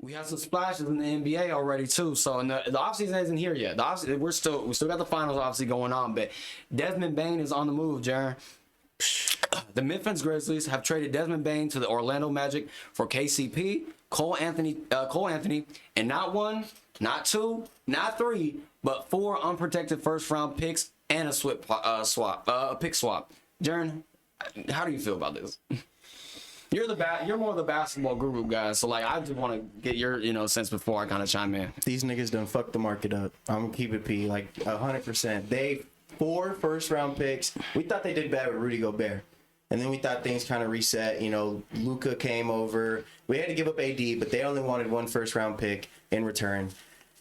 we have some splashes in the NBA already too. So and the offseason isn't here yet. We still got the finals obviously going on, but Desmond Bane is on the move, Jaron. The Memphis Grizzlies have traded Desmond Bane to the Orlando Magic for KCP, Cole Anthony, and not one, not two, not three, but 4 unprotected first-round picks and a pick swap. Jaron, how do you feel about this? You're more the basketball guru guy, so like I just want to get your sense before I kind of chime in. These niggas done fucked the market up. I'm gonna keep it P, like 100%. They 4 first-round picks. We thought they did bad with Rudy Gobert. And then we thought things kind of reset. Luka came over. We had to give up AD, but they only wanted 1 first-round pick in return.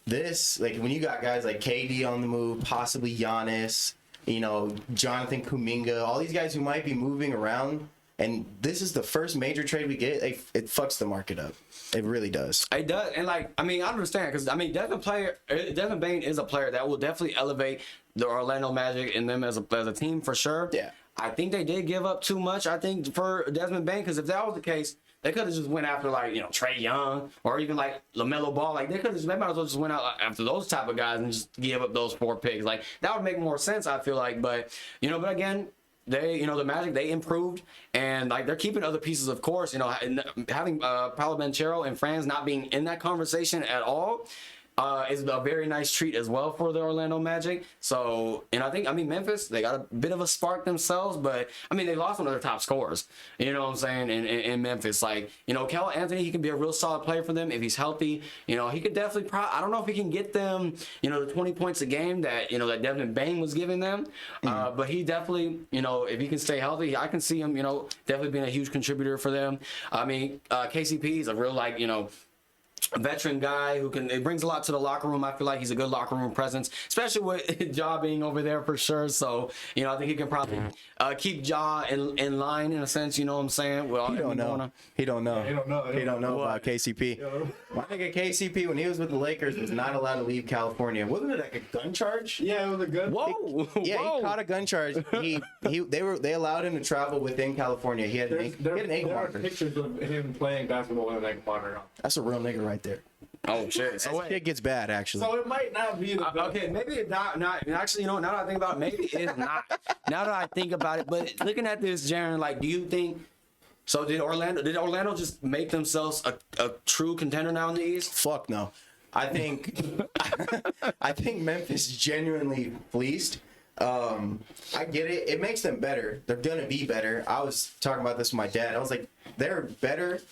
This, like, when you got guys like KD on the move, possibly Giannis, Jonathan Kuminga, all these guys who might be moving around, and this is the first major trade we get, it fucks the market up. It really does. It does. And, I understand because, Desmond Bane is a player that will definitely elevate the Orlando Magic and them as a team for sure. Yeah. I think they did give up too much, for Desmond Bane, because if that was the case, they could have just went after, Trae Young or even, LaMelo Ball. They might as well just went out after those type of guys and just give up those 4 picks. That would make more sense, I feel like. But, but again, they, the Magic, they improved, and, they're keeping other pieces, of course. Having Paolo Banchero and Franz not being in that conversation at all is a very nice treat as well for the Orlando Magic. So, and I think, Memphis, they got a bit of a spark themselves, but, they lost one of their top scorers, you know what I'm saying, in Memphis. Kel Anthony, he can be a real solid player for them if he's healthy. He could definitely, I don't know if he can get them, the 20 points a game that, that Desmond Bane was giving them. But he definitely, if he can stay healthy, I can see him, definitely being a huge contributor for them. KCP is a real, a veteran guy who it brings a lot to the locker room. I feel like he's a good locker room presence, especially with Ja being over there for sure. So, I think he can probably keep Ja in line in a sense, you know what I'm saying? Well, He don't know. He don't know about KCP. Yo. My nigga KCP, when he was with the Lakers, was not allowed to leave California. Wasn't it like a gun charge? Yeah, it was a gun. Whoa! Yeah, Whoa. he caught a gun charge. They allowed him to travel within California. He had an ankle there are monitor. pictures of him playing basketball with an ankle monitor on. That's a real nigga right there. Oh, shit. So That shit gets bad, actually. So it might not be the best. okay, maybe it's not. Actually, now that I think about it, maybe it's not. Now that I think about it, but looking at this, Jaron, do you think? So did Orlando just make themselves a true contender now in the East? Fuck no. I think Memphis genuinely fleeced. I get it. It makes them better. They're gonna be better. I was talking about this with my dad. I was like, they're better,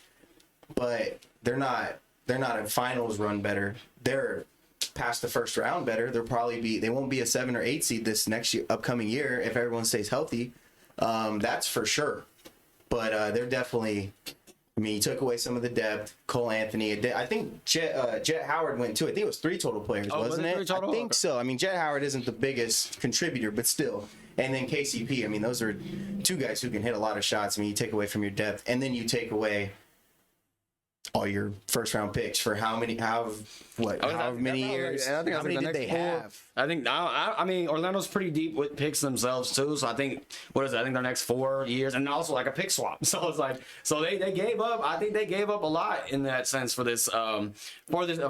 but they're not a finals run better. They're past the first round better. They won't be a 7 or 8 seed this next upcoming year if everyone stays healthy. That's for sure. But they're definitely. You took away some of the depth. Cole Anthony. I think Jet Howard went too. I think it was 3 total players, wasn't it? I think so. Jet Howard isn't the biggest contributor, but still. And then KCP. Those are 2 guys who can hit a lot of shots. You take away from your depth, and then you take away all your first round picks for how many years? I think how many did they have? I think Orlando's pretty deep with picks themselves too. So I think I think their next 4 years, and also a pick swap. So it's they gave up. I think they gave up a lot in that sense for this a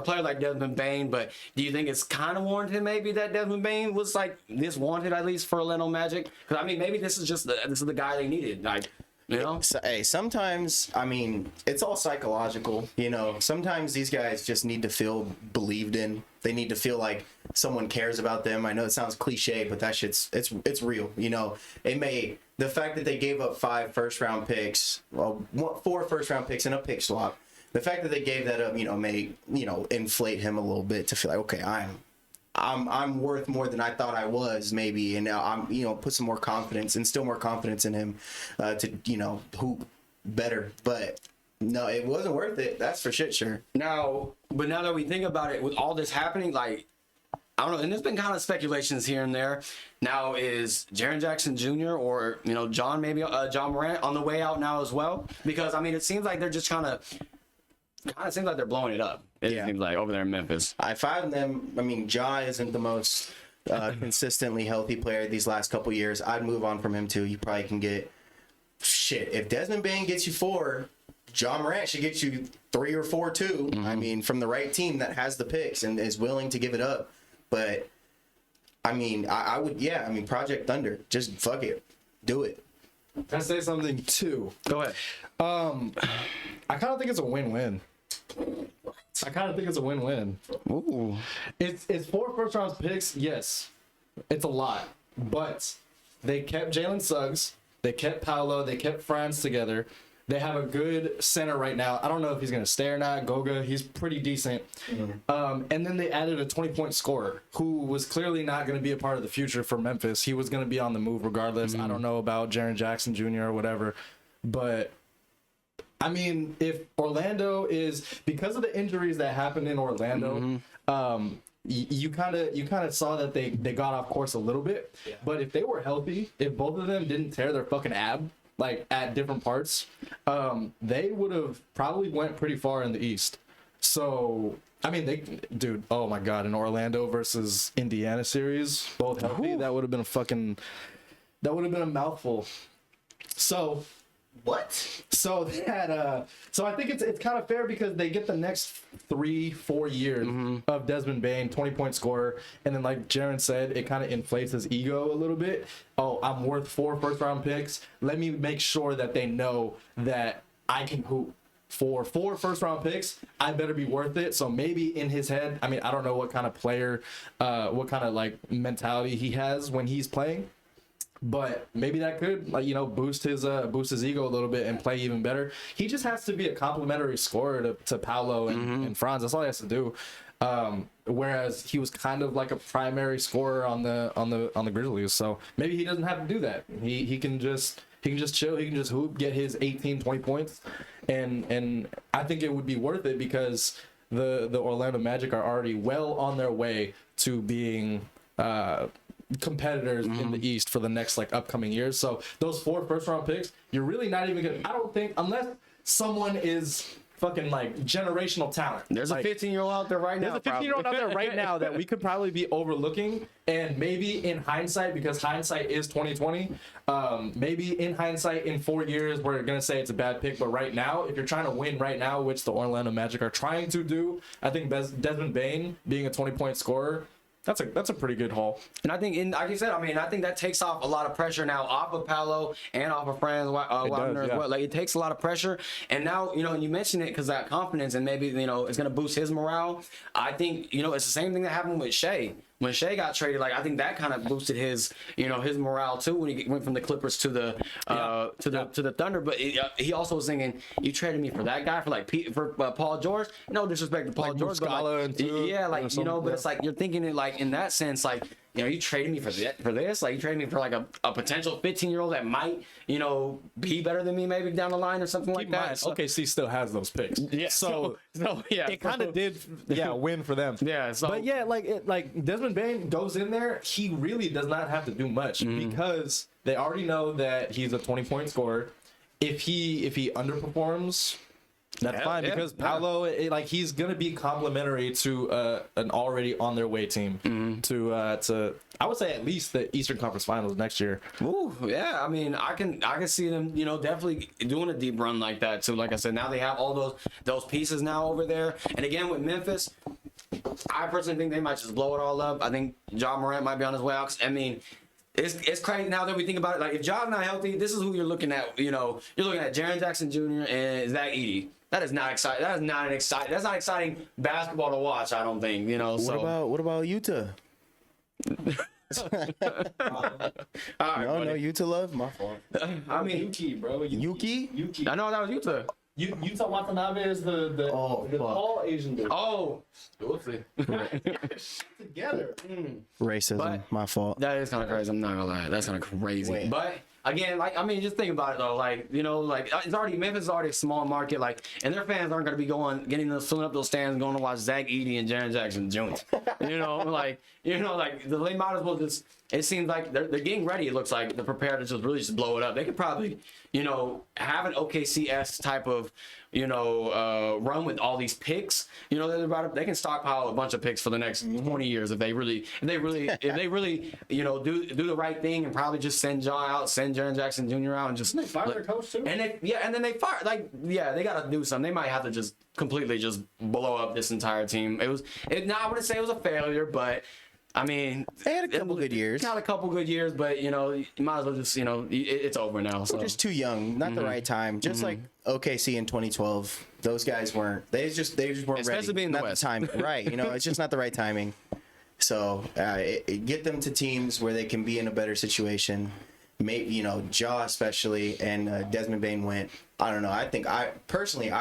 player like Desmond Bane. But do you think it's kind of warranted maybe that Desmond Bane was this wanted at least for Orlando Magic? Because maybe this is the guy they needed. So, hey, sometimes, it's all psychological, Sometimes these guys just need to feel believed in. They need to feel like someone cares about them. I know it sounds cliche, but that shit's, it's real, the fact that they gave up 5 first-round picks, 4 first-round picks and a pick swap, the fact that they gave that up, may, inflate him a little bit to feel like, okay, I'm worth more than I thought I was, maybe, and now I'm, put some more confidence, instill more confidence in him to, hoop better. But no, it wasn't worth it. That's for shit sure. Now that we think about it, with all this happening, I don't know, and there's been kind of speculations here and there. Now, is Jaren Jackson Jr. or John Morant on the way out now as well? Because it seems like they're just kind of seems like they're blowing it up. It seems like over there in Memphis. If I have them, Ja isn't the most consistently healthy player these last couple years. I'd move on from him too. You probably can get shit. If Desmond Bane gets you 4, John Morant should get you 3 or 4 too. I mean, from the right team that has the picks and is willing to give it up. But I mean, I would, yeah. I mean, Project Thunder, just fuck it, do it. Can I say something too? Go ahead. I kind of think it's a win-win. Ooh. It's 4 first-round picks. Yes, it's a lot, but they kept Jalen Suggs, they kept Paolo, they kept Franz together. They have a good center right now. I don't know if he's going to stay or not. Goga, he's pretty decent. And then they added a 20-point scorer who was clearly not going to be a part of the future for Memphis. He was going to be on the move regardless. I don't know about Jaren Jackson Jr. or whatever. But, I mean, if Orlando is – because of the injuries that happened in Orlando, you kind of saw that they got off course a little bit. Yeah. But if they were healthy, if both of them didn't tear their fucking ab – like at different parts, they would have probably went pretty far in the East. So, I mean, dude, oh my God, an Orlando versus Indiana series, both healthy, that would have been a mouthful. So, What? so I think it's kind of fair because they get the next 3-4 years of Desmond Bane, 20-point scorer, and then like Jaren said, it kind of inflates his ego a little bit. Oh, I'm worth 4 first-round picks. Let me make sure that they know that I can hoop. For 4 first-round picks, I better be worth it. So maybe in his head, I mean, I don't know what kind of player, what kind of like mentality he has when he's playing. But maybe that could, like, you know, boost his ego a little bit and play even better. He just has to be a complimentary scorer to Paolo and Franz. That's all he has to do. Whereas he was kind of like a primary scorer on the Grizzlies. So maybe he doesn't have to do that. He can just chill. He can just hoop, get his 18, 20 points, and I think it would be worth it because the Orlando Magic are already well on their way to being competitors in the East for the next like upcoming years. So those 4 first-round picks, you're really not even gonna. I don't think unless someone is fucking like generational talent. There's like, a 15-year-old out there right now. There's a 15-year-old out there right now that we could probably be overlooking, and maybe in hindsight, because hindsight is 2020. Maybe in hindsight, in 4 years, we're gonna say it's a bad pick. But right now, if you're trying to win right now, which the Orlando Magic are trying to do, I think Desmond Bane being a 20-point scorer. That's a pretty good haul. And I think, like you said, I mean, I think that takes off a lot of pressure now off of Paolo and off of Franz Wagner as well. Like, it takes a lot of pressure. And now, you know, you mentioned it because that confidence and maybe, you know, it's going to boost his morale. I think, you know, it's the same thing that happened with Shea. When Shea got traded, like, I think that kind of boosted his, you know, his morale too when he went from the Clippers to the to the Thunder. But he also was thinking, you traded me for that guy for Paul George. No disrespect to Paul like George, but like, yeah, like, you know, but it's like you're thinking it like in that sense, like, you know, you traded me for this, like you traded me for like a potential 15-year-old that might, you know, be better than me maybe down the line or something like that. So, OKC still has those picks. Yeah. So yeah, it kind of did win for them. Yeah. So, but yeah, like Desmond Bane goes in there, he really does not have to do much because they already know that he's a 20-point scorer. If he underperforms, that's fine because Paolo, he's gonna be complimentary to an already on their way team to I would say at least the Eastern Conference Finals next year. Ooh, yeah. I mean, I can see them, you know, definitely doing a deep run like that too. Like I said, now they have all those pieces now over there. And again with Memphis, I personally think they might just blow it all up. I think John Morant might be on his way out. I mean, it's crazy now that we think about it. Like, if John's not healthy, this is who you're looking at. You know, you're looking at Jaren Jackson Jr. and Zach Edey. That is not exciting. That's not exciting basketball to watch. I don't think. You know. What about Utah? All right, no Utah love. My fault. I mean, Yuki, bro. Yuki. I know that was Utah. Utah Watanabe is the tall Asian dude. Oh, we'll see. Together. Racism. But my fault. That is kind of crazy. I'm not gonna lie. That's kind of crazy. Wait. But again, like, I mean, just think about it though. Like, you know, like, Memphis is already a small market. Like, and their fans aren't gonna be filling up those stands, going to watch Zach Edey and Jaren Jackson Jr. You know, they might as well just. It seems like they're getting ready. It looks like they're prepared to just really just blow it up. They could probably, you know, have an OKC-esque type of run with all these picks, they can stockpile a bunch of picks for the next 20 years if they really, do the right thing and probably just send Jaren Jackson Jr. out and just They fired their coach too. and then they fire they got to do something. They might have to just completely just blow up this entire team. I wouldn't say it was a failure, but I mean, They had a couple good years. Got a couple good years, but you might as well just it's over now. So Just too young, not the right time. Just like OKC in 2012, those guys weren't. They just weren't Especially ready. being the not West. the time, right? It's just not the right timing. So get them to teams where they can be in a better situation. Maybe Jaw especially and Desmond Bane went. I don't know. I think I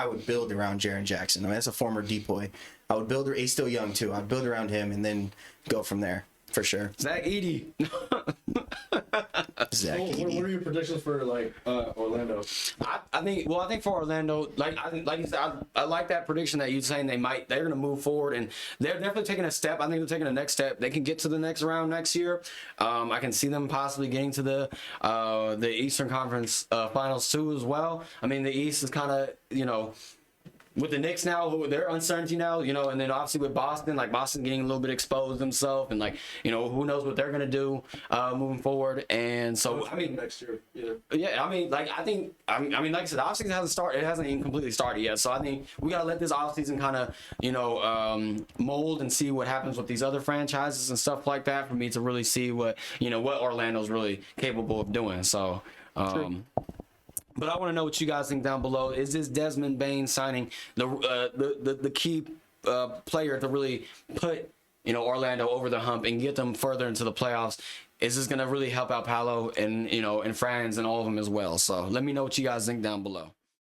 would build around Jaren Jackson. I mean, that's a former depoy. I would build. He's still young too. I'd build around him and then go from there for sure. Zach Edey. Zach What Edey. are your predictions for Orlando? I think for Orlando, like you said, I like that prediction that you're saying they're gonna move forward and they're definitely taking a step. I think they're taking the next step. They can get to the next round next year. I can see them possibly getting to the Eastern Conference Finals too as well. I mean, the East is kind of with the Knicks now, who they're uncertainty now, and then obviously with Boston, like Boston getting a little bit exposed themselves, and who knows what they're gonna do moving forward. And so I mean, Next year, either. yeah, I mean, like I mean, like I said, the offseason hasn't started. It hasn't even completely started yet. So I think we gotta let this offseason kind of mold and see what happens with these other franchises and stuff like that for me to really see what what Orlando's really capable of doing. So. But I want to know what you guys think down below. Is this Desmond Bane signing the key player to really put Orlando over the hump and get them further into the playoffs? Is this going to really help out Paolo and and Franz and all of them as well? So let me know what you guys think down below.